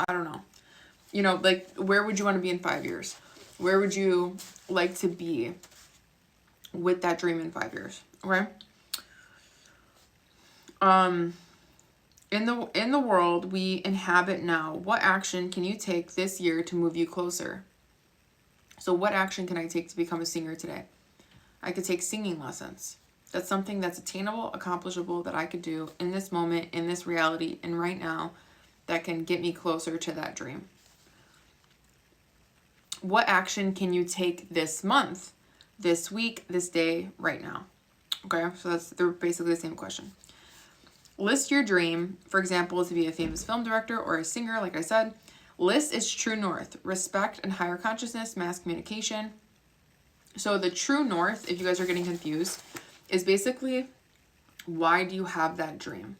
I don't know. You know, like, where would you want to be in 5 years? Where would you like to be with that dream in 5 years? Okay. In the world we inhabit now, what action can you take this year to move you closer? So what action can I take to become a singer today? I could take singing lessons. That's something that's attainable, accomplishable, that I could do in this moment, in this reality, and right now, that can get me closer to that dream. What action can you take this month, this week, this day, right now? Okay, so they're basically the same question. List your dream, for example, to be a famous film director or a singer, like I said. List its true north: respect and higher consciousness, mass communication. So the true north, if you guys are getting confused, is basically, why do you have that dream?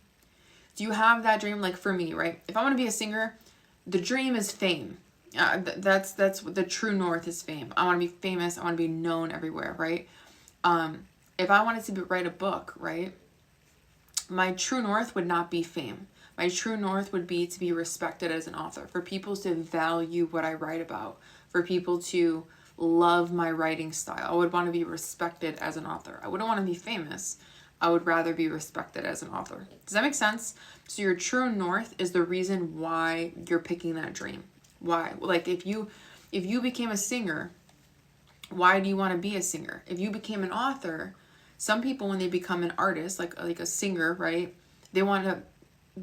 Do you have that dream? Like for me, right? If I want to be a singer, the dream is fame. That's the true north is fame. I want to be famous. I want to be known everywhere, right? If I wanted to write a book, right? My true north would not be fame. My true north would be to be respected as an author, for people to value what I write about, for people to love my writing style. I would want to be respected as an author. I wouldn't want to be famous. I would rather be respected as an author. Does that make sense? So your true north is the reason why you're picking that dream. Why? Like if you became a singer, why do you want to be a singer? If you became an author, some people, when they become an artist, like a singer, right, they want to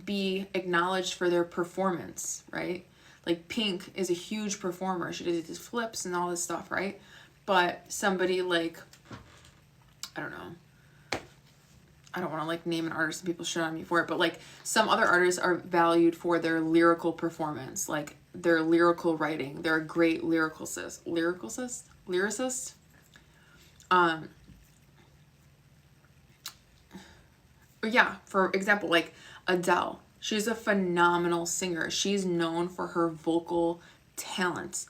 be acknowledged for their performance, right? Like Pink is a huge performer. She does these flips and all this stuff, right? But somebody like, I don't know, I don't want to like name an artist and people shit on me for it, but like some other artists are valued for their lyrical performance, like their lyrical writing. They're a great lyricist. Yeah, for example, like Adele. She's a phenomenal singer. She's known for her vocal talents.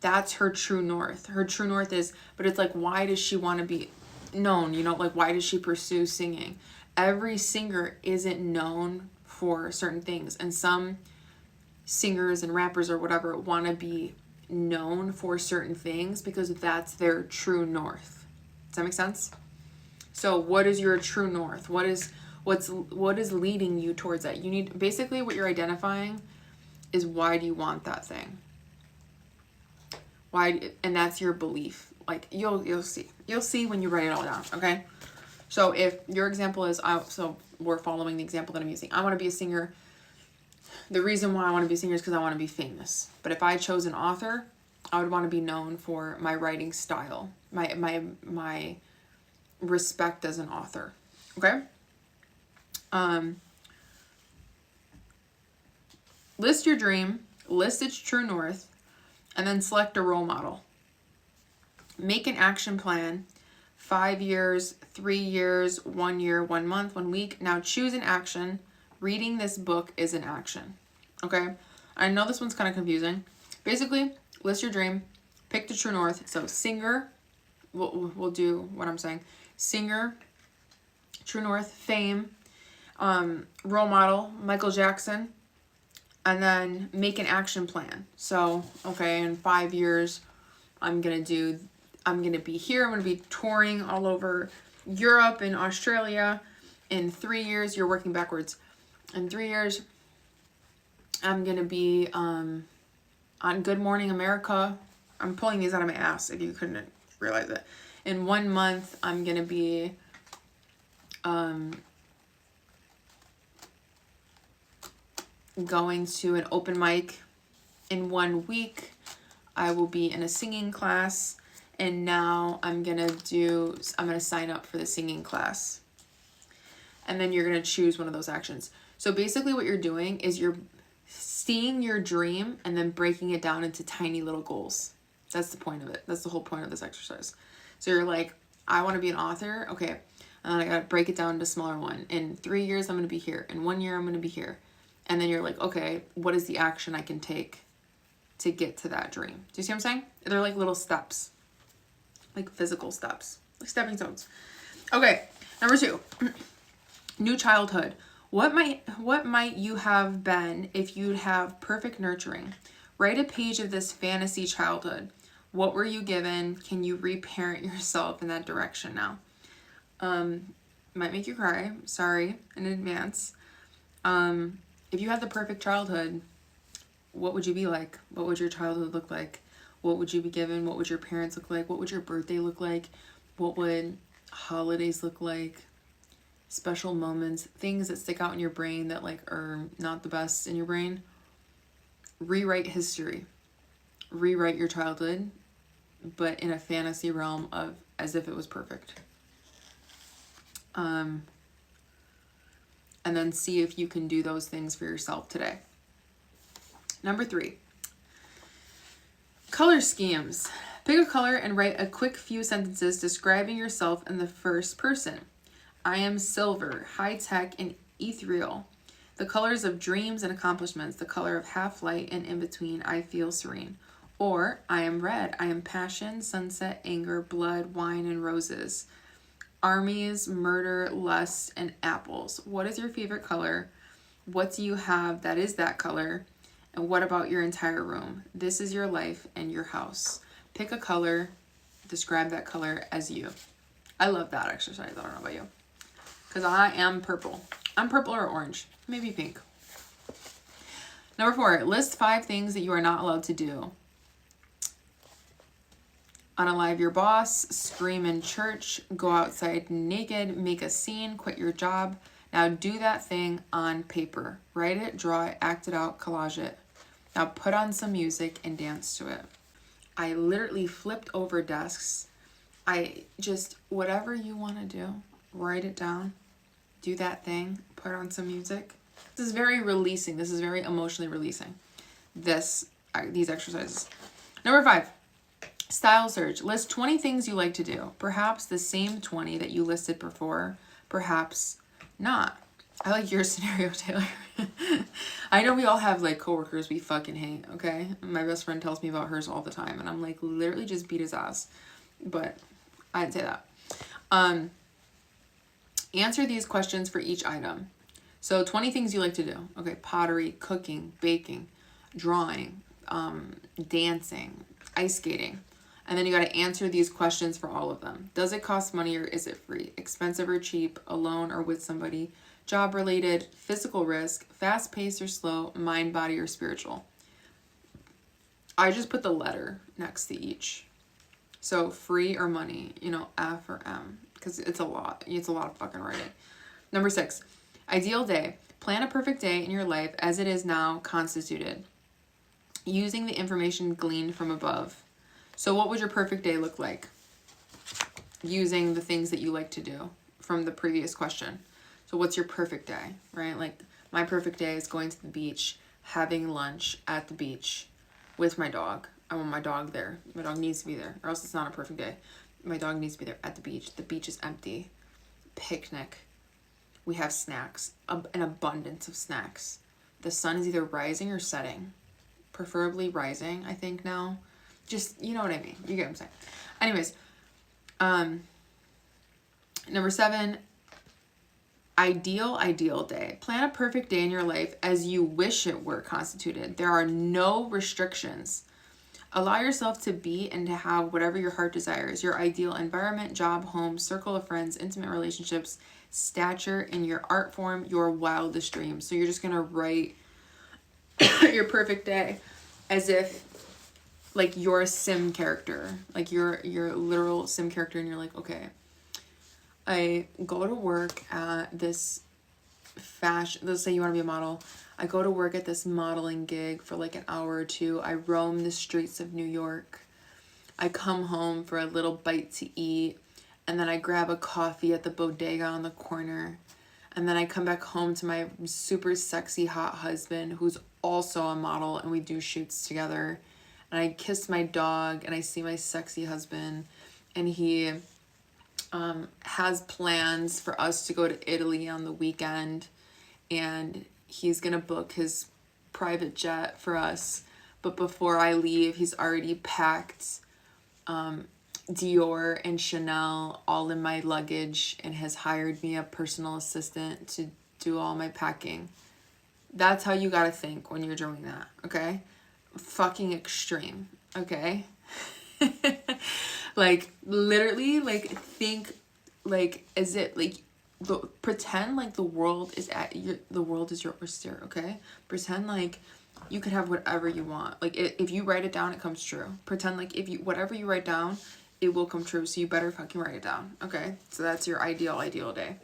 That's her true north. Her true north is, but it's like, why does she want to be known? You know, like, why does she pursue singing? Every singer isn't known for certain things. And some singers and rappers or whatever want to be known for certain things because that's their true north. Does that make sense? So what is your true north? What is leading you towards that? You need, basically what you're identifying is, why do you want that thing? Why? And that's your belief. Like you'll see when you write it all down. Okay. So if your example is, so we're following the example that I'm using. I want to be a singer. The reason why I want to be a singer is because I want to be famous. But if I chose an author, I would want to be known for my writing style, my respect as an author. Okay. List your dream, list its true north, and then select a role model. Make an action plan, 5 years, 3 years, 1 year, 1 month, 1 week. Now choose an action. Reading this book is an action. Okay. I know this one's kind of confusing. Basically, list your dream, pick the true north. So singer, we'll do what I'm saying. Singer, true north, fame, role model, Michael Jackson, and then make an action plan. So, okay, in 5 years, I'm going to be here. I'm going to be touring all over Europe and Australia. In 3 years, you're working backwards. In 3 years, I'm going to be on Good Morning America. I'm pulling these out of my ass if you couldn't realize it. In 1 month, I'm going to be going to an open mic. In 1 week, I will be in a singing class. And now I'm going to sign up for the singing class. And then you're going to choose one of those actions. So basically what you're doing is you're seeing your dream and then breaking it down into tiny little goals. That's the point of it. That's the whole point of this exercise. So you're like, I want to be an author. Okay. And then I got to break it down into a smaller one. In 3 years, I'm going to be here. In 1 year, I'm going to be here. And then you're like, okay, what is the action I can take to get to that dream? Do you see what I'm saying? They're like little steps, like physical steps, like stepping stones. Okay. Number 2, new childhood. What might you have been if you'd have perfect nurturing? Write a page of this fantasy childhood. What were you given? Can you reparent yourself in that direction now? Might make you cry. Sorry in advance. If you had the perfect childhood, what would you be like? What would your childhood look like? What would you be given? What would your parents look like? What would your birthday look like? What would holidays look like? Special moments, things that stick out in your brain that like are not the best in your brain. Rewrite history. Rewrite your childhood, but in a fantasy realm of as if it was perfect. And then see if you can do those things for yourself today. Number 3, color schemes. Pick a color and write a quick few sentences describing yourself in the first person. I am silver, high-tech, and ethereal. The colors of dreams and accomplishments, the color of half-light, and in between, I feel serene. Or, I am red, I am passion, sunset, anger, blood, wine, and roses. Armies, murder, lust, and apples. What is your favorite color? What do you have that is that color? And what about your entire room? This is your life and your house. Pick a color, describe that color as you. I love that exercise. I don't know about you. Because I am purple. I'm purple or orange. Maybe pink. Number 4, list 5 things that you are not allowed to do. Unalive your boss, scream in church, go outside naked, make a scene, quit your job. Now do that thing on paper. Write it, draw it, act it out, collage it. Now put on some music and dance to it. I literally flipped over desks. Whatever you want to do, write it down, do that thing, put on some music. This is very releasing. This is very emotionally releasing. These exercises. Number 5. Style search. List 20 things you like to do. Perhaps the same 20 that you listed before. Perhaps not. I like your scenario, Taylor. I know we all have like coworkers we fucking hate, okay? My best friend tells me about hers all the time, and I'm like literally just beat his ass. But I didn't say that. Answer these questions for each item. So 20 things you like to do. Okay, pottery, cooking, baking, drawing, dancing, ice skating. And then you got to answer these questions for all of them. Does it cost money or is it free? Expensive or cheap? Alone or with somebody? Job related? Physical risk? Fast paced or slow? Mind, body, or spiritual? I just put the letter next to each. So free or money, F or M, because it's a lot. It's a lot of fucking writing. Number 6, ideal day. Plan a perfect day in your life as it is now constituted, using the information gleaned from above. So what would your perfect day look like? Using the things that you like to do from the previous question. So what's your perfect day, right? Like my perfect day is going to the beach, having lunch at the beach with my dog. I want my dog there. My dog needs to be there, or else it's not a perfect day. My dog needs to be there at the beach. The beach is empty. Picnic. We have snacks, an abundance of snacks. The sun is either rising or setting. Preferably rising, I think now. Just, you know what I mean. You get what I'm saying. Anyways, number 7, ideal day. Plan a perfect day in your life as you wish it were constituted. There are no restrictions. Allow yourself to be and to have whatever your heart desires. Your ideal environment, job, home, circle of friends, intimate relationships, stature in your art form, your wildest dreams. So you're just going to write your perfect day as if like you're a sim character, like you're literal sim character, and you're like, okay, I go to work at this fashion, let's say you want to be a model. I go to work at this modeling gig for like an hour or 2. I roam the streets of New York. I come home for a little bite to eat, and then I grab a coffee at the bodega on the corner. And then I come back home to my super sexy hot husband, who's also a model, and we do shoots together. And I kiss my dog, and I see my sexy husband, and he has plans for us to go to Italy on the weekend, and he's gonna book his private jet for us. But before I leave, he's already packed Dior and Chanel all in my luggage, and has hired me a personal assistant to do all my packing. That's how you gotta think when you're doing that, okay? Fucking extreme, okay? Like, literally, like, think, like, is it, like, pretend like the world is your oyster, okay? Pretend like you could have whatever you want. Like, if you write it down, it comes true. Pretend like whatever you write down, it will come true. So you better fucking write it down, okay? So that's your ideal day.